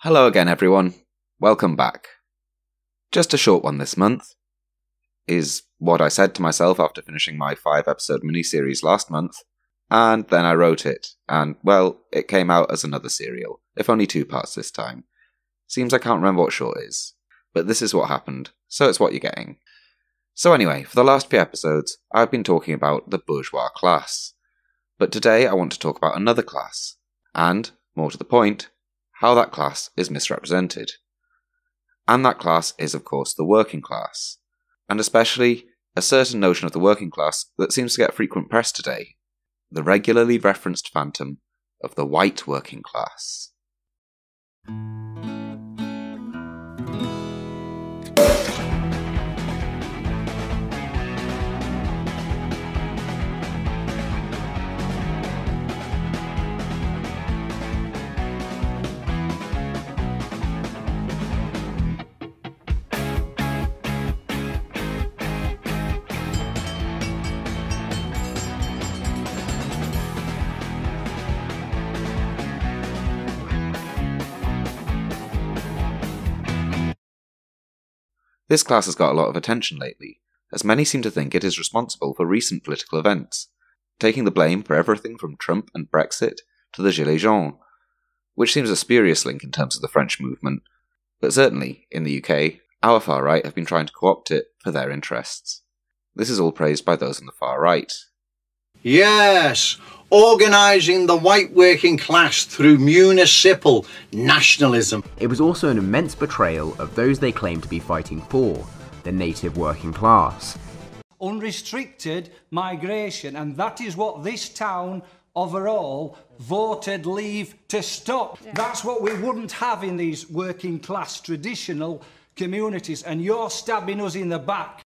Hello again everyone, welcome back. Just a short one this month, is what I said to myself after finishing my 5-episode miniseries last month, and then I wrote it, and well, it came out as another serial, if only 2 parts this time. Seems I can't remember what short is, but this is what happened, so it's what you're getting. So anyway, for the last few episodes, I've been talking about the bourgeois class, but today I want to talk about another class, and, more to the point, how that class is misrepresented. And that class is, of course, the working class, and especially a certain notion of the working class that seems to get frequent press today, the regularly referenced phantom of the white working class. This class has got a lot of attention lately, as many seem to think it is responsible for recent political events, taking the blame for everything from Trump and Brexit to the gilets jaunes, which seems a spurious link in terms of the French movement, but certainly, in the UK, our far right have been trying to co-opt it for their interests. This is all praised by those on the far right. Yes, organising the white working class through municipal nationalism. It was also an immense betrayal of those they claimed to be fighting for, the native working class. Unrestricted migration, and that is what this town overall voted Leave to stop. Yeah. That's what we wouldn't have in these working class traditional communities, and you're stabbing us in the back.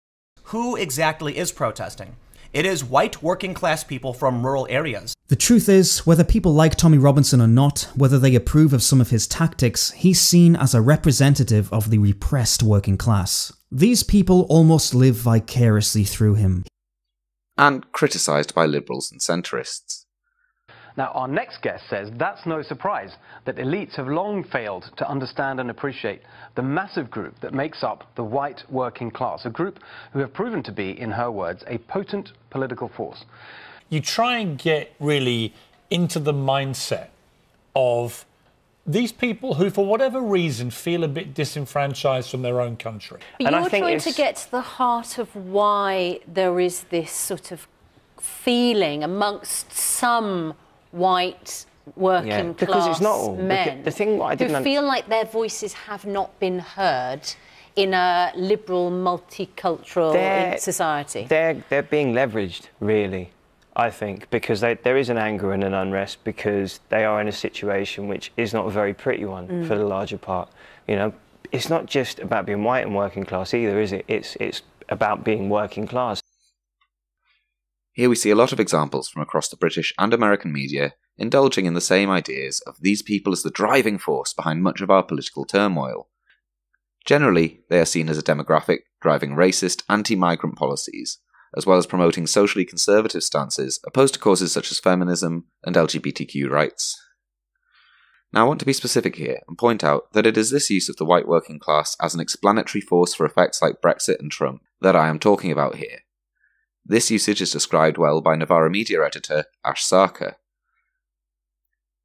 Who exactly is protesting? It is white working class people from rural areas. The truth is, whether people like Tommy Robinson or not, whether they approve of some of his tactics, he's seen as a representative of the repressed working class. These people almost live vicariously through him. And criticised by liberals and centrists. Now, our next guest says that's no surprise, that elites have long failed to understand and appreciate the massive group that makes up the white working class, a group who have proven to be, in her words, a potent political force. You try and get really into the mindset of these people who, for whatever reason, feel a bit disenfranchised from their own country. But you're trying to get to the heart of why there is this sort of feeling amongst some white working because class it's not all. men the thing I didn't who feel like their voices have not been heard in a liberal, multicultural society. They're being leveraged, really, I think, because there is an anger and an unrest because they are in a situation which is not a very pretty one for the larger part. You know, it's not just about being white and working class either, is it? It's about being working class. Here we see a lot of examples from across the British and American media indulging in the same ideas of these people as the driving force behind much of our political turmoil. Generally, they are seen as a demographic driving racist, anti-migrant policies, as well as promoting socially conservative stances opposed to causes such as feminism and LGBTQ rights. Now I want to be specific here and point out that it is this use of the white working class as an explanatory force for effects like Brexit and Trump that I am talking about here. This usage is described well by Novara media editor Ash Sakar.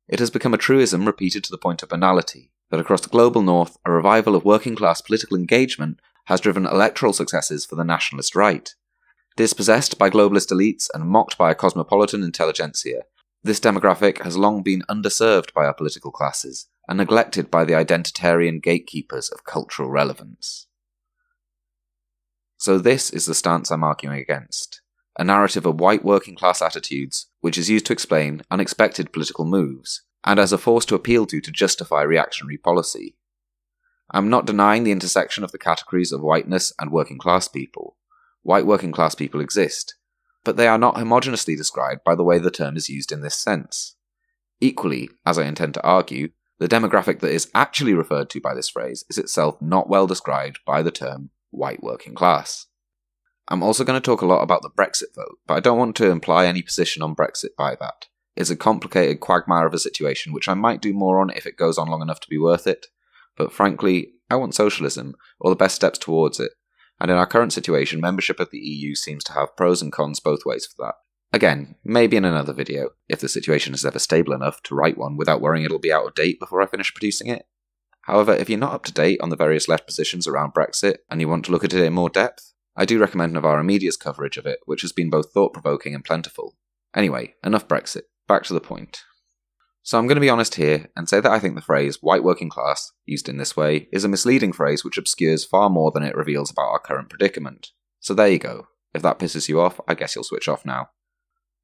It has become a truism repeated to the point of banality, that across the global north, a revival of working-class political engagement has driven electoral successes for the nationalist right. Dispossessed by globalist elites and mocked by a cosmopolitan intelligentsia, this demographic has long been underserved by our political classes and neglected by the identitarian gatekeepers of cultural relevance. So this is the stance I'm arguing against, a narrative of white working class attitudes which is used to explain unexpected political moves, and as a force to appeal to justify reactionary policy. I'm not denying the intersection of the categories of whiteness and working class people. White working class people exist, but they are not homogeneously described by the way the term is used in this sense. Equally, as I intend to argue, the demographic that is actually referred to by this phrase is itself not well described by the term white working class. I'm also going to talk a lot about the Brexit vote, but I don't want to imply any position on Brexit by that. It's a complicated quagmire of a situation which I might do more on if it goes on long enough to be worth it, but frankly, I want socialism, or the best steps towards it, and in our current situation, membership of the EU seems to have pros and cons both ways for that. Again, maybe in another video, if the situation is ever stable enough to write one without worrying it'll be out of date before I finish producing it. However, if you're not up to date on the various left positions around Brexit, and you want to look at it in more depth, I do recommend Navarra Media's coverage of it, which has been both thought-provoking and plentiful. Anyway, enough Brexit, back to the point. So I'm going to be honest here and say that I think the phrase white working class, used in this way, is a misleading phrase which obscures far more than it reveals about our current predicament. So there you go. If that pisses you off, I guess you'll switch off now.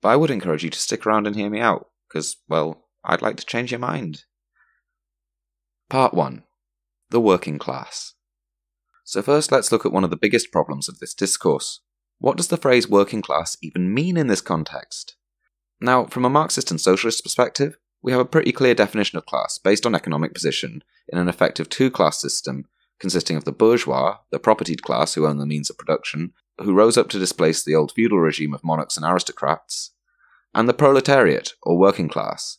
But I would encourage you to stick around and hear me out, because, well, I'd like to change your mind. Part 1. The working class. So first let's look at one of the biggest problems of this discourse. What does the phrase working class even mean in this context? Now, from a Marxist and socialist perspective, we have a pretty clear definition of class based on economic position in an effective two-class system consisting of the bourgeois, the propertied class who own the means of production, who rose up to displace the old feudal regime of monarchs and aristocrats, and the proletariat, or working class,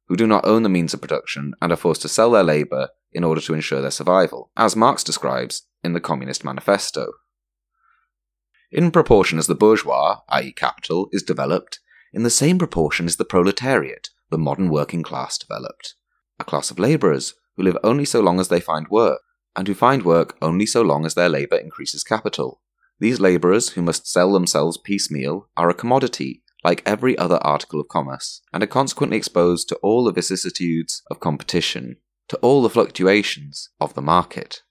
who do not own the means of production and are forced to sell their labour in order to ensure their survival, as Marx describes in the Communist Manifesto. In proportion as the bourgeois, i.e. capital, is developed, in the same proportion is the proletariat, the modern working class, developed. A class of labourers who live only so long as they find work, and who find work only so long as their labour increases capital. These labourers, who must sell themselves piecemeal, are a commodity, like every other article of commerce, and are consequently exposed to all the vicissitudes of competition, to all the fluctuations of the market.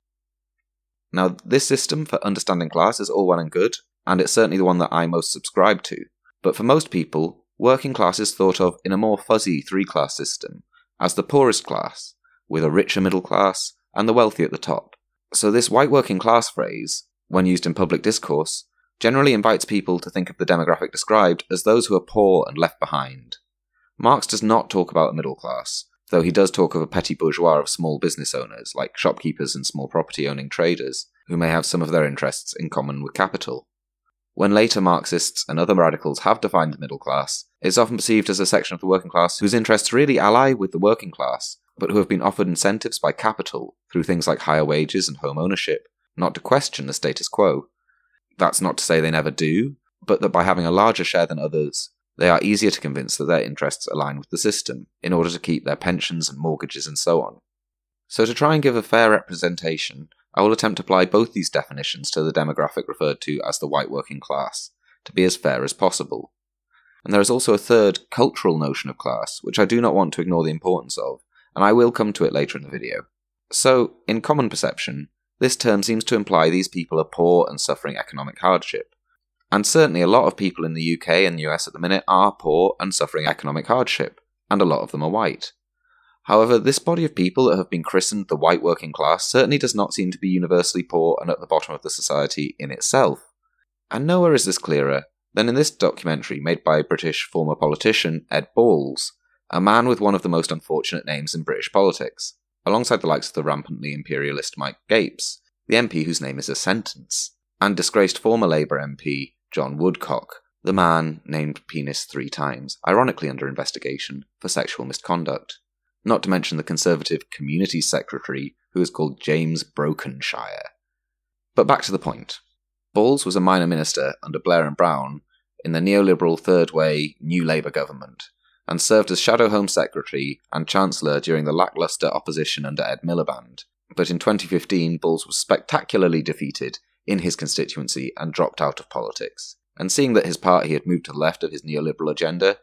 Now, this system for understanding class is all well and good, and it's certainly the one that I most subscribe to, but for most people, working class is thought of in a more fuzzy three-class system, as the poorest class, with a richer middle class, and the wealthy at the top. So this white working class phrase, when used in public discourse, generally invites people to think of the demographic described as those who are poor and left behind. Marx does not talk about the middle class, though he does talk of a petty bourgeois of small business owners, like shopkeepers and small property-owning traders, who may have some of their interests in common with capital. When later Marxists and other radicals have defined the middle class, it is often perceived as a section of the working class whose interests really ally with the working class, but who have been offered incentives by capital through things like higher wages and home ownership, not to question the status quo. That's not to say they never do, but that by having a larger share than others, they are easier to convince that their interests align with the system, in order to keep their pensions and mortgages and so on. So to try and give a fair representation, I will attempt to apply both these definitions to the demographic referred to as the white working class, to be as fair as possible. And there is also a third, cultural notion of class, which I do not want to ignore the importance of, and I will come to it later in the video. So, in common perception, this term seems to imply these people are poor and suffering economic hardship. And certainly a lot of people in the UK and US at the minute are poor and suffering economic hardship, and a lot of them are white. However, this body of people that have been christened the white working class certainly does not seem to be universally poor and at the bottom of the society in itself. And nowhere is this clearer than in this documentary made by British former politician Ed Balls, a man with one of the most unfortunate names in British politics, alongside the likes of the rampantly imperialist Mike Gapes, the MP whose name is a sentence, and disgraced former Labour MP John Woodcock, the man named Penis 3 times, ironically under investigation for sexual misconduct. Not to mention the Conservative Community Secretary, who is called James Brokenshire. But back to the point. Balls was a minor minister under Blair and Brown in the neoliberal Third Way New Labour government, and served as Shadow Home Secretary and Chancellor during the lacklustre opposition under Ed Miliband. But in 2015, Balls was spectacularly defeated in his constituency and dropped out of politics, and seeing that his party had moved to the left of his neoliberal agenda,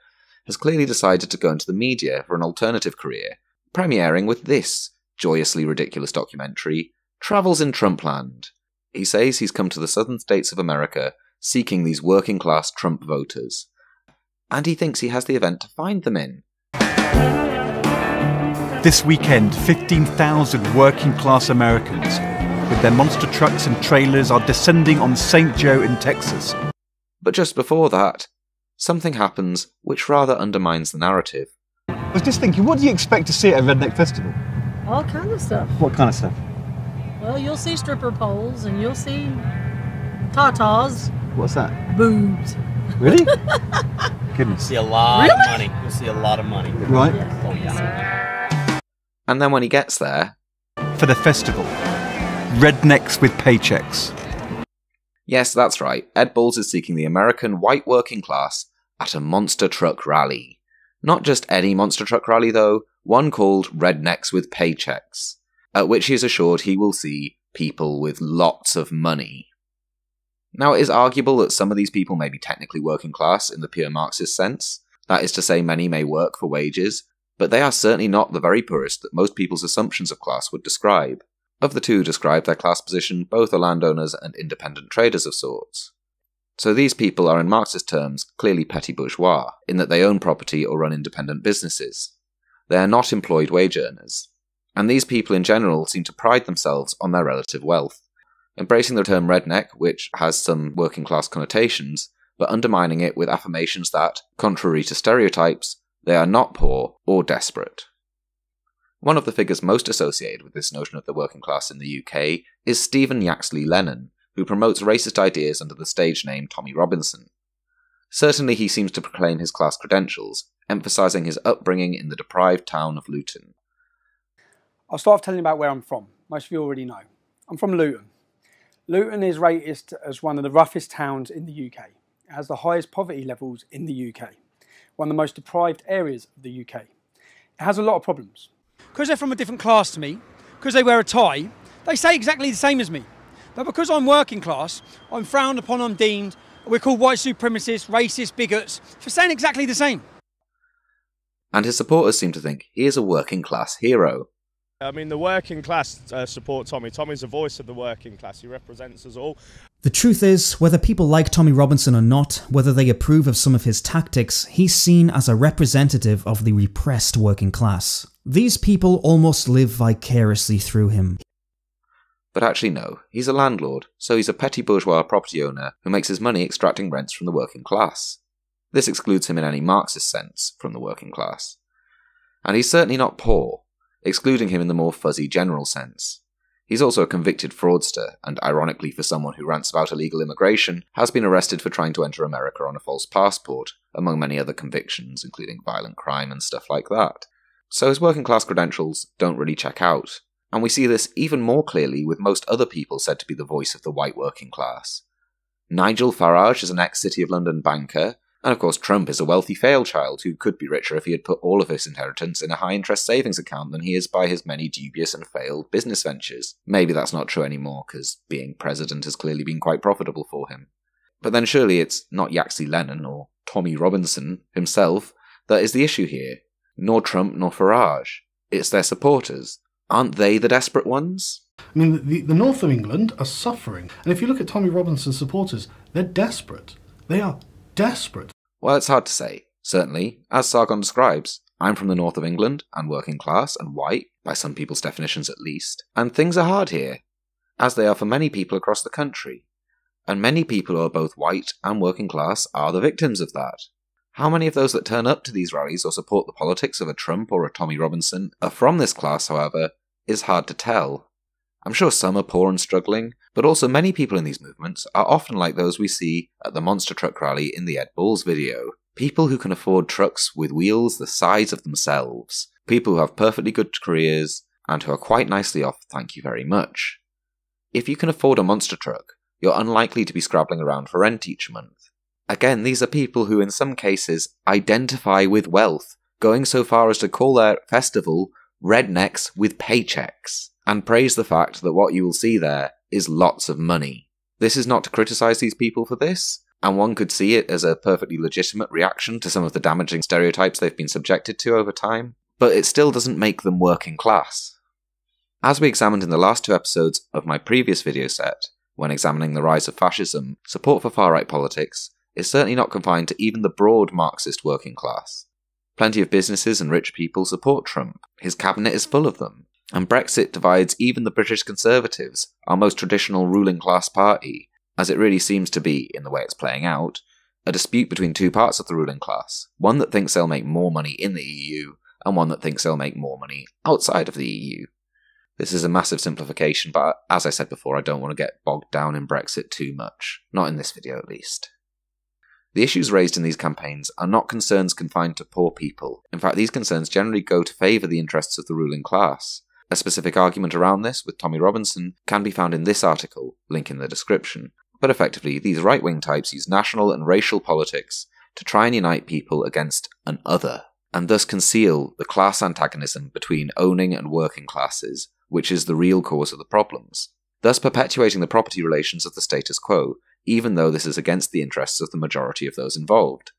has clearly decided to go into the media for an alternative career, premiering with this joyously ridiculous documentary, Travels in Trumpland. He says he's come to the southern states of America seeking these working-class Trump voters, and he thinks he has the event to find them in. This weekend, 15,000 working-class Americans with their monster trucks and trailers are descending on St. Joe in Texas. But just before that, something happens which rather undermines the narrative. I was just thinking, what do you expect to see at a redneck festival? All kinds of stuff. What kind of stuff? Well, you'll see stripper poles and you'll see tatas. What's that? Boobs. Really? Goodness. You'll see a lot of money. You'll see a lot of money. Right. Oh, yeah. And then when he gets there... for the festival. Rednecks with paychecks. Yes, that's right. Ed Balls is seeking the American white working class at a monster truck rally. Not just any monster truck rally though, one called Rednecks with Paychecks, at which he is assured he will see people with lots of money. Now, it is arguable that some of these people may be technically working class in the pure Marxist sense. That is to say, many may work for wages, but they are certainly not the very poorest that most people's assumptions of class would describe. Of the two who describe their class position, both are landowners and independent traders of sorts. So these people are in Marxist terms clearly petty bourgeois, in that they own property or run independent businesses. They are not employed wage earners. And these people in general seem to pride themselves on their relative wealth, embracing the term redneck, which has some working class connotations, but undermining it with affirmations that, contrary to stereotypes, they are not poor or desperate. One of the figures most associated with this notion of the working class in the UK is Stephen Yaxley Lennon, who promotes racist ideas under the stage name Tommy Robinson. Certainly he seems to proclaim his class credentials, emphasising his upbringing in the deprived town of Luton. I'll start off telling you about where I'm from. Most of you already know. I'm from Luton. Luton is rated as one of the roughest towns in the UK. It has the highest poverty levels in the UK. One of the most deprived areas of the UK. It has a lot of problems. Because they're from a different class to me, because they wear a tie, they say exactly the same as me. But because I'm working class, I'm frowned upon, I'm deemed, we're called white supremacists, racist, bigots, for saying exactly the same. And his supporters seem to think he is a working class hero. I mean, the working class support Tommy. Tommy's the voice of the working class. He represents us all. The truth is, whether people like Tommy Robinson or not, whether they approve of some of his tactics, he's seen as a representative of the repressed working class. These people almost live vicariously through him. But actually no, he's a landlord, so he's a petty bourgeois property owner who makes his money extracting rents from the working class. This excludes him in any Marxist sense from the working class. And he's certainly not poor, excluding him in the more fuzzy general sense. He's also a convicted fraudster, and ironically for someone who rants about illegal immigration, has been arrested for trying to enter America on a false passport, among many other convictions, including violent crime and stuff like that. So his working class credentials don't really check out. And we see this even more clearly with most other people said to be the voice of the white working class. Nigel Farage is an ex-City of London banker, and of course Trump is a wealthy failchild who could be richer if he had put all of his inheritance in a high-interest savings account than he is by his many dubious and failed business ventures. Maybe that's not true anymore, because being president has clearly been quite profitable for him. But then surely it's not Yaxley Lennon or Tommy Robinson himself that is the issue here. Nor Trump nor Farage. It's their supporters. Aren't they the desperate ones? I mean, the north of England are suffering. And if you look at Tommy Robinson's supporters, they're desperate. They are desperate. Well, it's hard to say. Certainly, as Sargon describes, I'm from the north of England, and working class, and white, by some people's definitions at least, and things are hard here, as they are for many people across the country. And many people who are both white and working class are the victims of that. How many of those that turn up to these rallies or support the politics of a Trump or a Tommy Robinson are from this class, however, is hard to tell. I'm sure some are poor and struggling, but also many people in these movements are often like those we see at the monster truck rally in the Ed Balls video. People who can afford trucks with wheels the size of themselves. People who have perfectly good careers, and who are quite nicely off, thank you very much. If you can afford a monster truck, you're unlikely to be scrabbling around for rent each month. Again, these are people who in some cases identify with wealth, going so far as to call their festival Rednecks with Paychecks, and praise the fact that what you will see there is lots of money. This is not to criticise these people for this, and one could see it as a perfectly legitimate reaction to some of the damaging stereotypes they've been subjected to over time, but it still doesn't make them working class. As we examined in the last two episodes of my previous video set, when examining the rise of fascism, support for far-right politics is certainly not confined to even the broad Marxist working class. Plenty of businesses and rich people support Trump, his cabinet is full of them, and Brexit divides even the British Conservatives, our most traditional ruling class party, as it really seems to be, in the way it's playing out, a dispute between two parts of the ruling class, one that thinks they'll make more money in the EU, and one that thinks they'll make more money outside of the EU. This is a massive simplification, but as I said before, I don't want to get bogged down in Brexit too much, not in this video at least. The issues raised in these campaigns are not concerns confined to poor people. In fact, these concerns generally go to favour the interests of the ruling class, A specific argument around this with Tommy Robinson can be found in this article, link in the description. But effectively, these right-wing types use national and racial politics to try and unite people against an other, and thus conceal the class antagonism between owning and working classes, which is the real cause of the problems, thus perpetuating the property relations of the status quo, even though this is against the interests of the majority of those involved.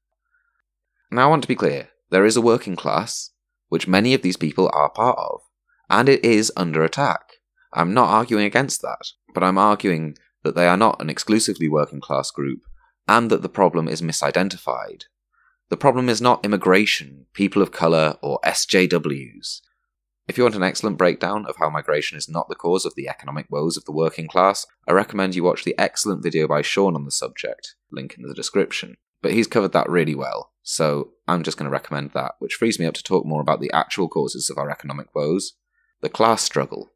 Now I want to be clear, there is a working class, which many of these people are part of, and it is under attack. I'm not arguing against that, but I'm arguing that they are not an exclusively working class group, and that the problem is misidentified. The problem is not immigration, people of colour, or SJWs. If you want an excellent breakdown of how migration is not the cause of the economic woes of the working class, I recommend you watch the excellent video by Shaun on the subject, link in the description. But he's covered that really well, so I'm just going to recommend that, which frees me up to talk more about the actual causes of our economic woes, the class struggle.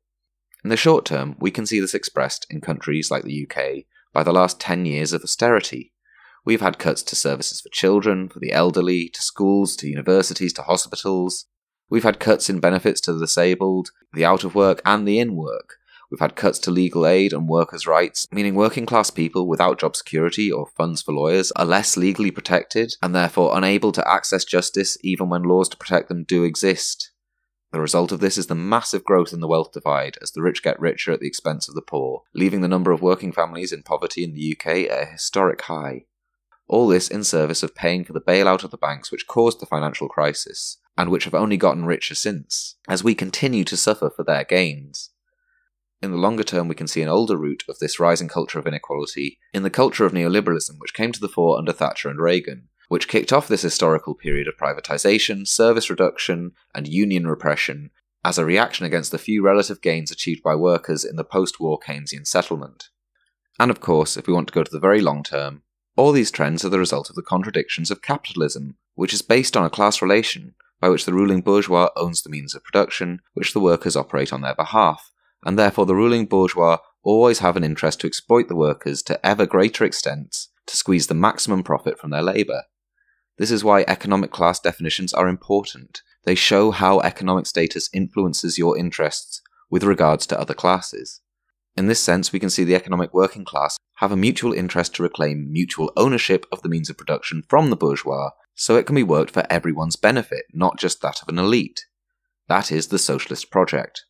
In the short term, we can see this expressed in countries like the UK by the last 10 years of austerity. We've had cuts to services for children, for the elderly, to schools, to universities, to hospitals. We've had cuts in benefits to the disabled, the out of work and the in work. We've had cuts to legal aid and workers' rights, meaning working class people without job security or funds for lawyers are less legally protected and therefore unable to access justice even when laws to protect them do exist. The result of this is the massive growth in the wealth divide as the rich get richer at the expense of the poor, leaving the number of working families in poverty in the UK at a historic high. All this in service of paying for the bailout of the banks which caused the financial crisis, and which have only gotten richer since, as we continue to suffer for their gains. In the longer term, we can see an older root of this rising culture of inequality in the culture of neoliberalism which came to the fore under Thatcher and Reagan, which kicked off this historical period of privatisation, service reduction, and union repression as a reaction against the few relative gains achieved by workers in the post-war Keynesian settlement. And of course, if we want to go to the very long term, all these trends are the result of the contradictions of capitalism, which is based on a class relation by which the ruling bourgeois owns the means of production, which the workers operate on their behalf, and therefore the ruling bourgeois always have an interest to exploit the workers to ever greater extents to squeeze the maximum profit from their labour. This is why economic class definitions are important. They show how economic status influences your interests with regards to other classes. In this sense, we can see the economic working class have a mutual interest to reclaim mutual ownership of the means of production from the bourgeois, so it can be worked for everyone's benefit, not just that of an elite. That is the socialist project.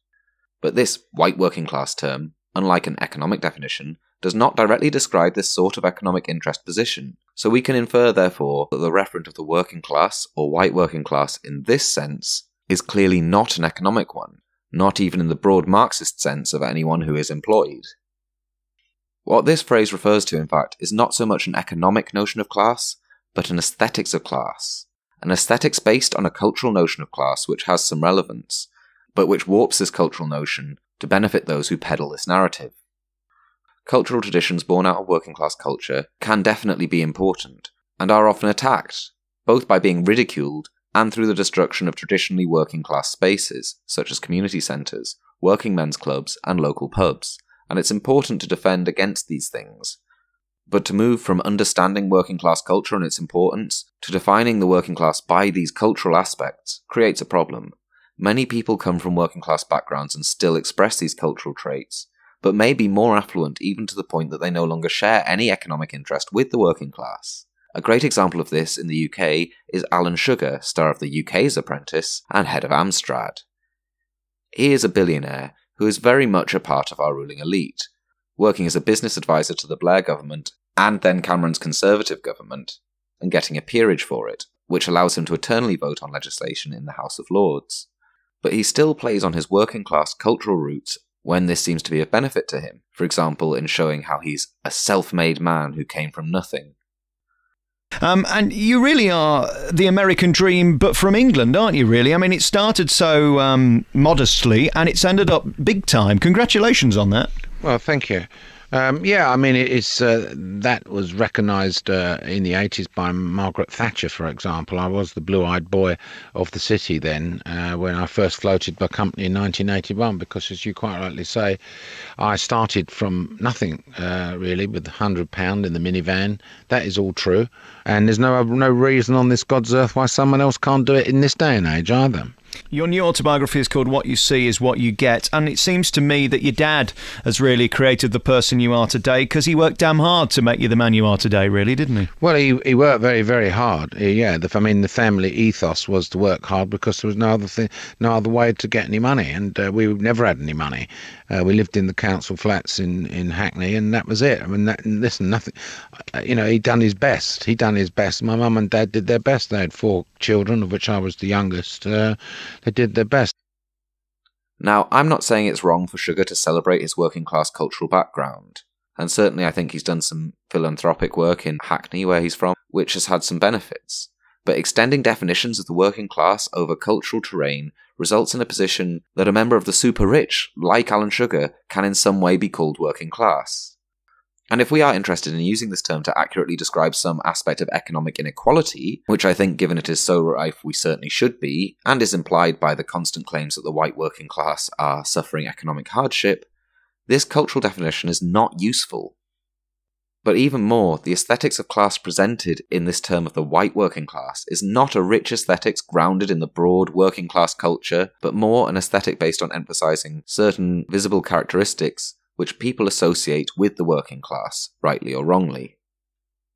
But this white working class term, unlike an economic definition, does not directly describe this sort of economic interest position, so we can infer therefore that the referent of the working class, or white working class in this sense, is clearly not an economic one, not even in the broad Marxist sense of anyone who is employed. What this phrase refers to, in fact, is not so much an economic notion of class, but an aesthetics of class, an aesthetics based on a cultural notion of class which has some relevance, but which warps this cultural notion to benefit those who peddle this narrative. Cultural traditions born out of working class culture can definitely be important, and are often attacked, both by being ridiculed and through the destruction of traditionally working class spaces, such as community centres, working men's clubs, and local pubs, and it's important to defend against these things. But to move from understanding working class culture and its importance to defining the working class by these cultural aspects creates a problem. Many people come from working class backgrounds and still express these cultural traits, but may be more affluent even to the point that they no longer share any economic interest with the working class. A great example of this in the UK is Alan Sugar, star of the UK's Apprentice and head of Amstrad. He is a billionaire who is very much a part of our ruling elite, working as a business advisor to the Blair government and then Cameron's Conservative government, and getting a peerage for it, which allows him to eternally vote on legislation in the House of Lords. But he still plays on his working class cultural roots when this seems to be of benefit to him, for example in showing how he's a self-made man who came from nothing. And you really are the American dream, but from England, aren't you, really? I mean, it started so modestly, and it's ended up big time. Congratulations on that. Well, thank you. Yeah, I mean, it's that was recognised in the 80s by Margaret Thatcher, for example. I was the blue-eyed boy of the city then when I first floated my company in 1981, because, as you quite rightly say, I started from nothing, really, with £100 in the minivan. That is all true. And there's no reason on this God's earth why someone else can't do it in this day and age either. Your new autobiography is called What You See Is What You Get, and it seems to me that your dad has really created the person you are today, because he worked damn hard to make you the man you are today, really, didn't he? Well, he worked very, very hard. The family ethos was to work hard because there was no other way to get any money, and we never had any money. We lived in the council flats in Hackney, and that was it. I mean, nothing. He'd done his best. My mum and dad did their best. They had 4 children, of which I was the youngest. They did their best. Now, I'm not saying it's wrong for Sugar to celebrate his working class cultural background, and certainly I think he's done some philanthropic work in Hackney, where he's from, which has had some benefits. But extending definitions of the working class over cultural terrain results in a position that a member of the super rich, like Alan Sugar, can in some way be called working class. And if we are interested in using this term to accurately describe some aspect of economic inequality, which I think, given it is so rife, we certainly should be, and is implied by the constant claims that the white working class are suffering economic hardship, this cultural definition is not useful. But even more, the aesthetics of class presented in this term of the white working class is not a rich aesthetics grounded in the broad working class culture, but more an aesthetic based on emphasising certain visible characteristics which people associate with the working class, rightly or wrongly.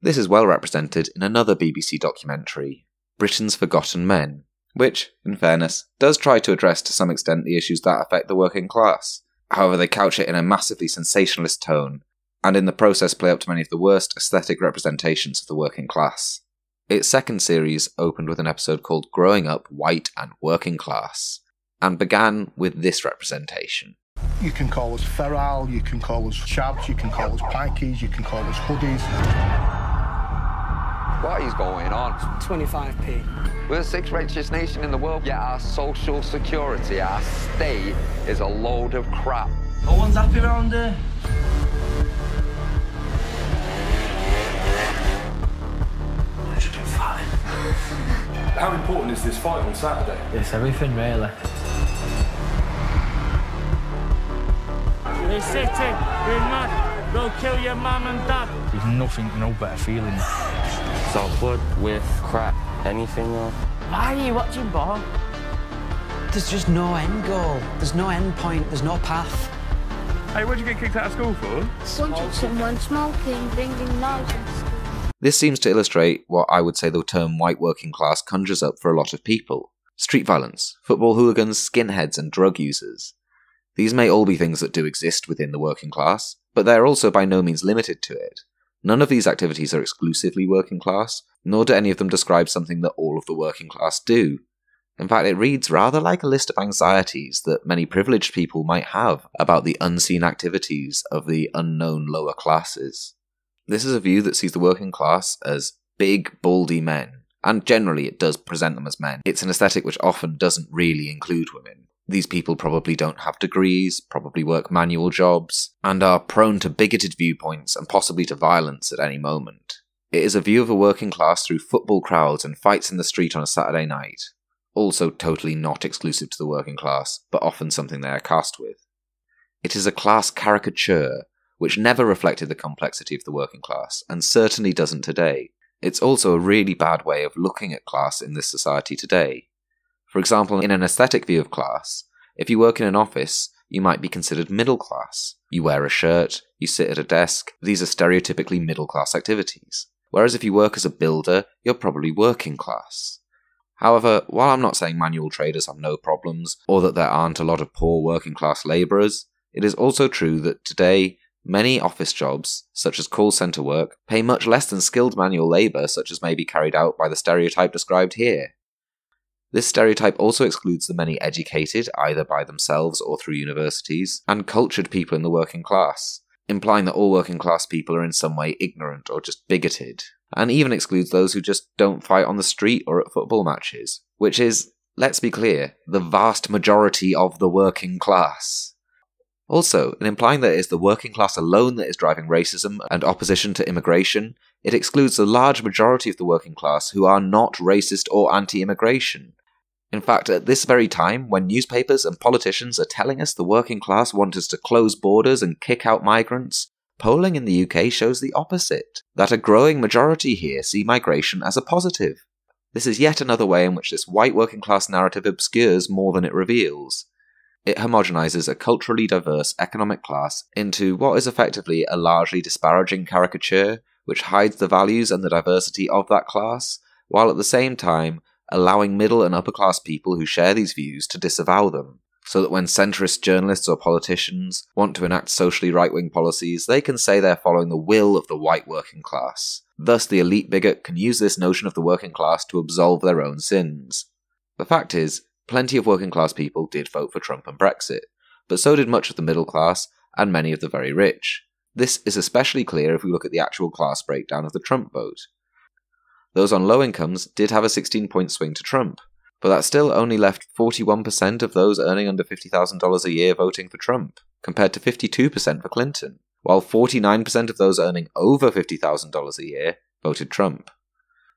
This is well represented in another BBC documentary, Britain's Forgotten Men, which, in fairness, does try to address to some extent the issues that affect the working class. However, they couch it in a massively sensationalist tone, and in the process play up to many of the worst aesthetic representations of the working class. Its second series opened with an episode called Growing Up White and Working Class, and began with this representation. You can call us feral, you can call us chavs, you can call us pikeys, you can call us hoodies. What is going on? 25p. We're the 6th richest nation in the world, yet our social security, our state, is a load of crap. No one's happy around here. I should be fine. How important is this fight on Saturday? It's everything, really. They're sitting, they're not. They'll kill your mum and dad. There's nothing, no better feeling. So blood, with crap, anything else. Why are you watching ball? There's just no end goal. There's no end point. There's no path. Hey, what'd you get kicked out of school for? Punching someone, smoking, bringing knives into school. This seems to illustrate what I would say the term white working class conjures up for a lot of people. Street violence, football hooligans, skinheads and drug users. These may all be things that do exist within the working class, but they are also by no means limited to it. None of these activities are exclusively working class, nor do any of them describe something that all of the working class do. In fact, it reads rather like a list of anxieties that many privileged people might have about the unseen activities of the unknown lower classes. This is a view that sees the working class as big, baldy men, and generally it does present them as men. It's an aesthetic which often doesn't really include women. These people probably don't have degrees, probably work manual jobs, and are prone to bigoted viewpoints and possibly to violence at any moment. It is a view of a working class through football crowds and fights in the street on a Saturday night. Also totally not exclusive to the working class, but often something they are cast with. It is a class caricature, which never reflected the complexity of the working class, and certainly doesn't today. It's also a really bad way of looking at class in this society today. For example, in an aesthetic view of class, if you work in an office, you might be considered middle class. You wear a shirt, you sit at a desk, these are stereotypically middle class activities. Whereas if you work as a builder, you're probably working class. However, while I'm not saying manual traders have no problems, or that there aren't a lot of poor working class labourers, it is also true that today, many office jobs, such as call centre work, pay much less than skilled manual labour such as may be carried out by the stereotype described here. This stereotype also excludes the many educated, either by themselves or through universities, and cultured people in the working class, implying that all working class people are in some way ignorant or just bigoted, and even excludes those who just don't fight on the street or at football matches, which is, let's be clear, the vast majority of the working class. Also, in implying that it is the working class alone that is driving racism and opposition to immigration, it excludes the large majority of the working class who are not racist or anti-immigration. In fact, at this very time, when newspapers and politicians are telling us the working class want us to close borders and kick out migrants, polling in the UK shows the opposite, that a growing majority here see migration as a positive. This is yet another way in which this white working class narrative obscures more than it reveals. It homogenizes a culturally diverse economic class into what is effectively a largely disparaging caricature, which hides the values and the diversity of that class, while at the same time allowing middle and upper class people who share these views to disavow them, so that when centrist journalists or politicians want to enact socially right-wing policies, they can say they're following the will of the white working class. Thus, the elite bigot can use this notion of the working class to absolve their own sins. The fact is, plenty of working class people did vote for Trump and Brexit, but so did much of the middle class and many of the very rich. This is especially clear if we look at the actual class breakdown of the Trump vote. Those on low incomes did have a 16-point swing to Trump, but that still only left 41% of those earning under $50,000 a year voting for Trump, compared to 52% for Clinton, while 49% of those earning over $50,000 a year voted Trump.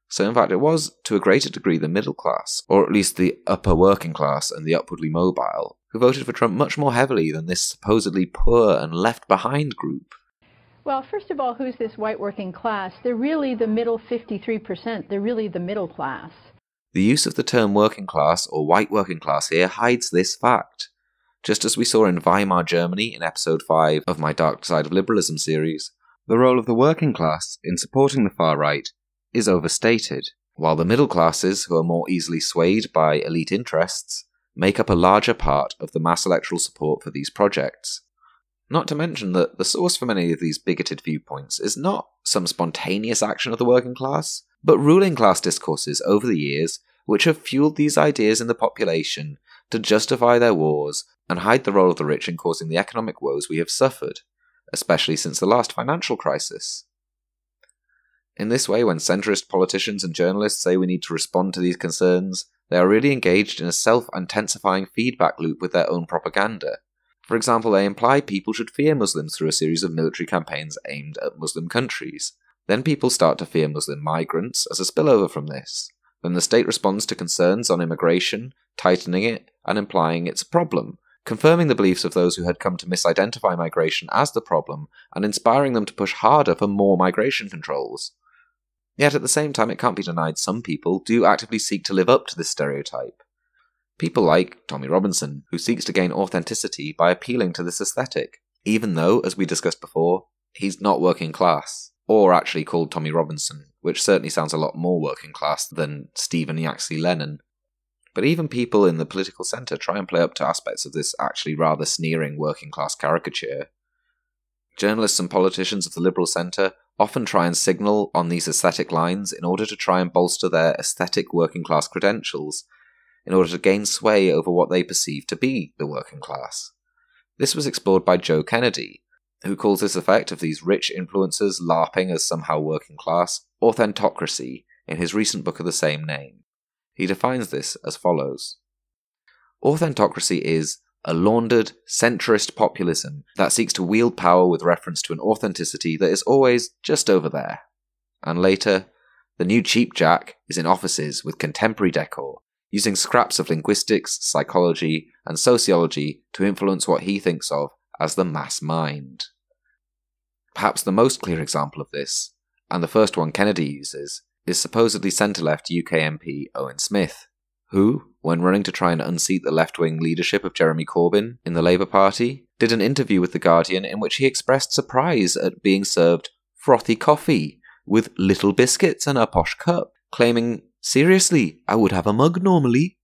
So in fact it was, to a greater degree, the middle class, or at least the upper working class and the upwardly mobile, who voted for Trump much more heavily than this supposedly poor and left-behind group. Well, first of all, who's this white working class? They're really the middle 53%. They're really the middle class. The use of the term working class or white working class here hides this fact. Just as we saw in Weimar Germany in episode 5 of my Dark Side of Liberalism series, the role of the working class in supporting the far right is overstated, while the middle classes, who are more easily swayed by elite interests, make up a larger part of the mass electoral support for these projects. Not to mention that the source for many of these bigoted viewpoints is not some spontaneous action of the working class, but ruling class discourses over the years which have fueled these ideas in the population to justify their wars and hide the role of the rich in causing the economic woes we have suffered, especially since the last financial crisis. In this way, when centrist politicians and journalists say we need to respond to these concerns, they are really engaged in a self-intensifying feedback loop with their own propaganda. For example, they imply people should fear Muslims through a series of military campaigns aimed at Muslim countries. Then people start to fear Muslim migrants as a spillover from this. Then the state responds to concerns on immigration, tightening it and implying it's a problem, confirming the beliefs of those who had come to misidentify migration as the problem and inspiring them to push harder for more migration controls. Yet at the same time, it can't be denied some people do actively seek to live up to this stereotype. People like Tommy Robinson, who seeks to gain authenticity by appealing to this aesthetic, even though, as we discussed before, he's not working class, or actually called Tommy Robinson, which certainly sounds a lot more working class than Stephen Yaxley Lennon. But even people in the political centre try and play up to aspects of this actually rather sneering working class caricature. Journalists and politicians of the liberal centre often try and signal on these aesthetic lines in order to try and bolster their aesthetic working class credentials, in order to gain sway over what they perceive to be the working class. This was explored by Joe Kennedy, who calls this effect of these rich influencers LARPing as somehow working class Authentocracy in his recent book of the same name. He defines this as follows. Authentocracy is a laundered, centrist populism that seeks to wield power with reference to an authenticity that is always just over there. And later, the new cheap jack is in offices with contemporary decor, using scraps of linguistics, psychology, and sociology to influence what he thinks of as the mass mind. Perhaps the most clear example of this, and the first one Kennedy uses, is supposedly centre-left UK MP Owen Smith, who, when running to try and unseat the left-wing leadership of Jeremy Corbyn in the Labour Party, did an interview with The Guardian in which he expressed surprise at being served frothy coffee with little biscuits and a posh cup, claiming, "Seriously, I would have a mug normally."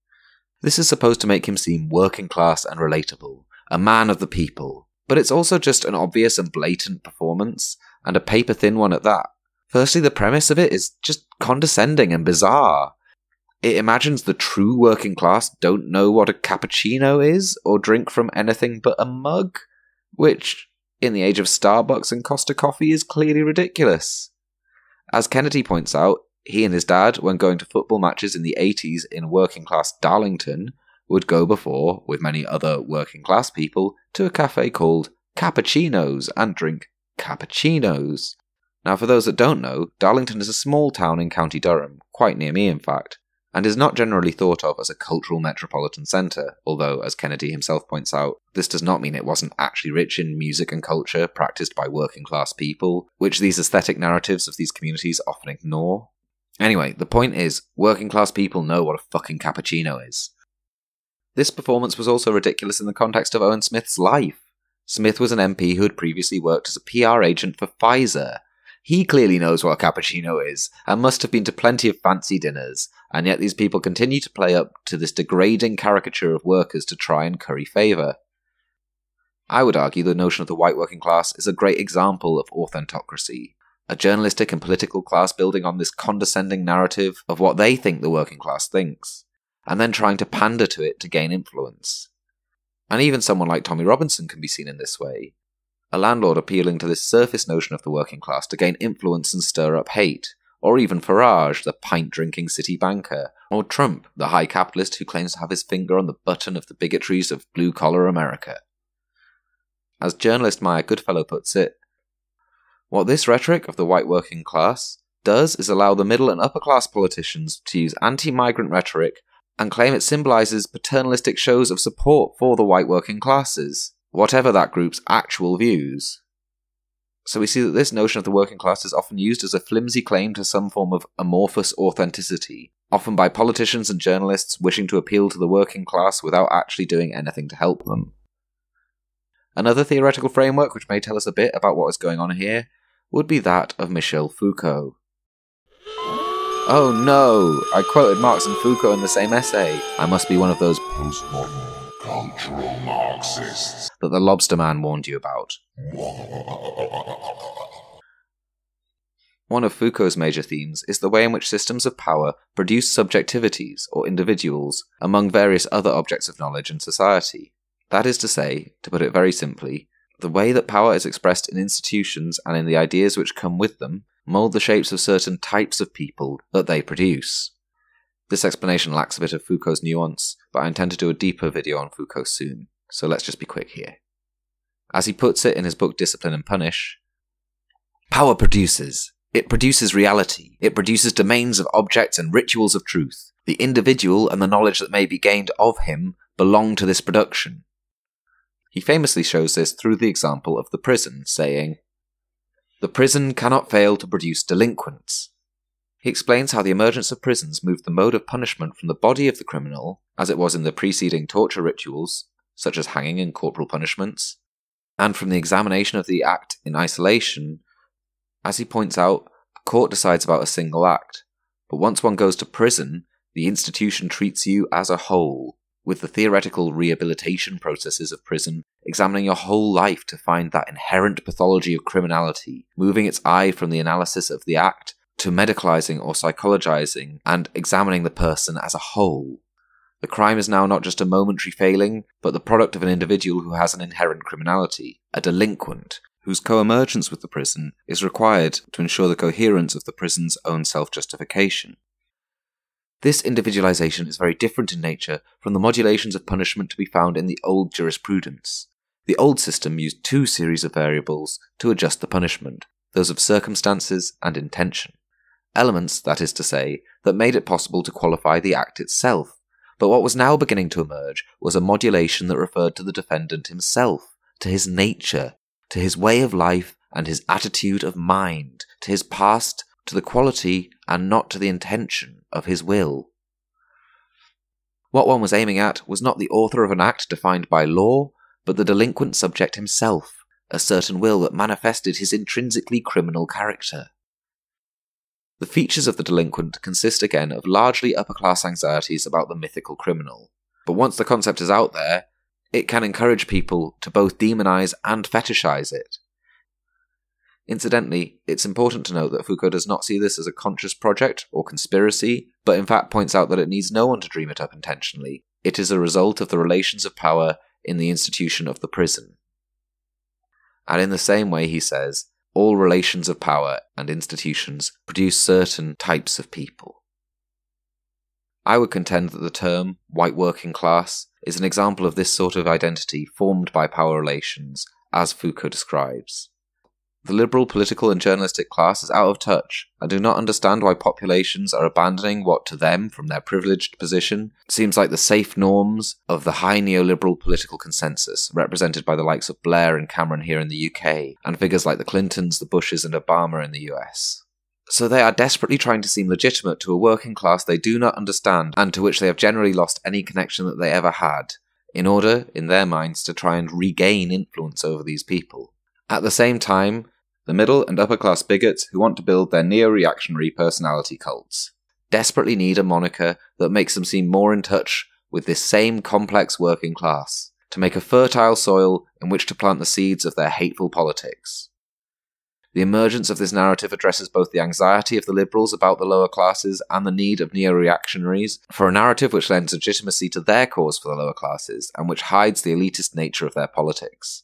This is supposed to make him seem working class and relatable, a man of the people, but it's also just an obvious and blatant performance, and a paper-thin one at that. Firstly, the premise of it is just condescending and bizarre. It imagines the true working class don't know what a cappuccino is, or drink from anything but a mug, which, in the age of Starbucks and Costa Coffee, is clearly ridiculous. As Kennedy points out, he and his dad, when going to football matches in the 80s in working-class Darlington, would go before, with many other working-class people, to a cafe called Cappuccinos and drink cappuccinos. Now, for those that don't know, Darlington is a small town in County Durham, quite near me in fact, and is not generally thought of as a cultural metropolitan centre, although, as Kennedy himself points out, this does not mean it wasn't actually rich in music and culture practised by working-class people, which these aesthetic narratives of these communities often ignore. Anyway, the point is, working class people know what a fucking cappuccino is. This performance was also ridiculous in the context of Owen Smith's life. Smith was an MP who had previously worked as a PR agent for Pfizer. He clearly knows what a cappuccino is, and must have been to plenty of fancy dinners, and yet these people continue to play up to this degrading caricature of workers to try and curry favour. I would argue the notion of the white working class is a great example of authentocracy, a journalistic and political class building on this condescending narrative of what they think the working class thinks, and then trying to pander to it to gain influence. And even someone like Tommy Robinson can be seen in this way, a landlord appealing to this surface notion of the working class to gain influence and stir up hate, or even Farage, the pint-drinking city banker, or Trump, the high capitalist who claims to have his finger on the button of the bigotries of blue-collar America. As journalist Maya Goodfellow puts it, what this rhetoric of the white working class does is allow the middle and upper-class politicians to use anti-migrant rhetoric and claim it symbolises paternalistic shows of support for the white working classes, whatever that group's actual views. So we see that this notion of the working class is often used as a flimsy claim to some form of amorphous authenticity, often by politicians and journalists wishing to appeal to the working class without actually doing anything to help them. Another theoretical framework which may tell us a bit about what is going on here would be that of Michel Foucault. Oh no! I quoted Marx and Foucault in the same essay. I must be one of those postmodern cultural Marxists that the Lobster Man warned you about. One of Foucault's major themes is the way in which systems of power produce subjectivities, or individuals, among various other objects of knowledge in society. That is to say, to put it very simply, the way that power is expressed in institutions and in the ideas which come with them mould the shapes of certain types of people that they produce. This explanation lacks a bit of Foucault's nuance, but I intend to do a deeper video on Foucault soon, so let's just be quick here. As he puts it in his book Discipline and Punish, power produces. It produces reality. It produces domains of objects and rituals of truth. The individual and the knowledge that may be gained of him belong to this production. He famously shows this through the example of the prison, saying, "The prison cannot fail to produce delinquents." He explains how the emergence of prisons moved the mode of punishment from the body of the criminal, as it was in the preceding torture rituals, such as hanging and corporal punishments, and from the examination of the act in isolation. As he points out, the court decides about a single act, but once one goes to prison, the institution treats you as a whole, with the theoretical rehabilitation processes of prison examining your whole life to find that inherent pathology of criminality, moving its eye from the analysis of the act to medicalizing or psychologizing and examining the person as a whole. The crime is now not just a momentary failing, but the product of an individual who has an inherent criminality, a delinquent, whose co-emergence with the prison is required to ensure the coherence of the prison's own self-justification. This individualization is very different in nature from the modulations of punishment to be found in the old jurisprudence. The old system used two series of variables to adjust the punishment, those of circumstances and intention. Elements, that is to say, that made it possible to qualify the act itself. But what was now beginning to emerge was a modulation that referred to the defendant himself, to his nature, to his way of life and his attitude of mind, to his past, to the quality and not to the intention of his will. What one was aiming at was not the author of an act defined by law, but the delinquent subject himself, a certain will that manifested his intrinsically criminal character. The features of the delinquent consist again of largely upper-class anxieties about the mythical criminal, but once the concept is out there, it can encourage people to both demonize and fetishize it. Incidentally, it's important to note that Foucault does not see this as a conscious project or conspiracy, but in fact points out that it needs no one to dream it up intentionally. It is a result of the relations of power in the institution of the prison. And in the same way, he says, all relations of power and institutions produce certain types of people. I would contend that the term white working class is an example of this sort of identity formed by power relations, as Foucault describes. The liberal political and journalistic class is out of touch and do not understand why populations are abandoning what to them, from their privileged position, seems like the safe norms of the high neoliberal political consensus, represented by the likes of Blair and Cameron here in the UK, and figures like the Clintons, the Bushes and Obama in the US. So they are desperately trying to seem legitimate to a working class they do not understand and to which they have generally lost any connection that they ever had, in order, in their minds, to try and regain influence over these people. At the same time, the middle and upper class bigots who want to build their neo-reactionary personality cults desperately need a moniker that makes them seem more in touch with this same complex working class, to make a fertile soil in which to plant the seeds of their hateful politics. The emergence of this narrative addresses both the anxiety of the liberals about the lower classes and the need of neo-reactionaries for a narrative which lends legitimacy to their cause for the lower classes and which hides the elitist nature of their politics.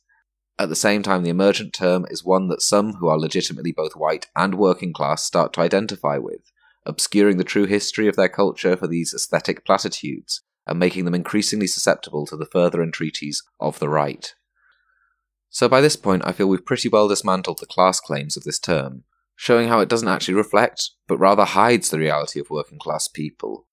At the same time, the emergent term is one that some who are legitimately both white and working class start to identify with, obscuring the true history of their culture for these aesthetic platitudes and making them increasingly susceptible to the further entreaties of the right. So by this point I feel we've pretty well dismantled the class claims of this term, showing how it doesn't actually reflect, but rather hides the reality of working class people,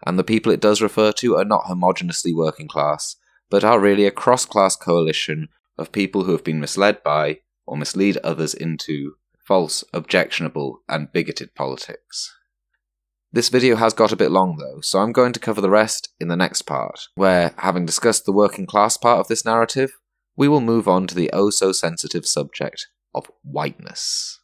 and the people it does refer to are not homogeneously working class, but are really a cross-class coalition of people who have been misled by, or mislead others into, false, objectionable, and bigoted politics. This video has got a bit long though, so I'm going to cover the rest in the next part, where, having discussed the working class part of this narrative, we will move on to the oh-so-sensitive subject of whiteness.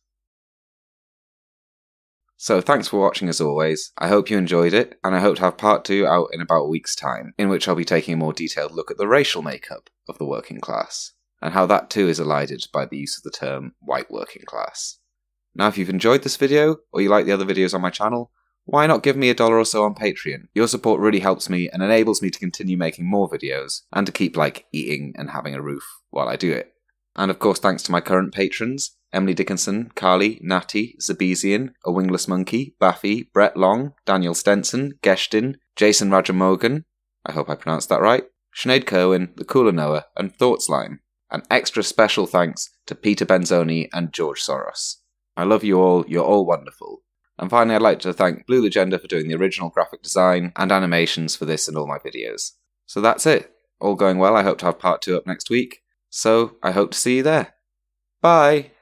So thanks for watching as always, I hope you enjoyed it, and I hope to have part 2 out in about a week's time, in which I'll be taking a more detailed look at the racial makeup of the working class, and how that too is elided by the use of the term white working class. Now if you've enjoyed this video, or you like the other videos on my channel, why not give me $1 or so on Patreon? Your support really helps me and enables me to continue making more videos, and to keep, eating and having a roof while I do it. And of course thanks to my current patrons, Emily Dickinson, Carly, Natty, Zabezian, A Wingless Monkey, Baffy, Brett Long, Daniel Stenson, Geshtin, Jason Rajamogan, I hope I pronounced that right, Sinead Kerwin, The Cooler Noah, and Thoughtslime. An extra special thanks to Peter Benzoni and George Soros. I love you all, you're all wonderful. And finally, I'd like to thank Blue Legenda for doing the original graphic design and animations for this and all my videos. So that's it. All going well, I hope to have part 2 up next week. So, I hope to see you there. Bye!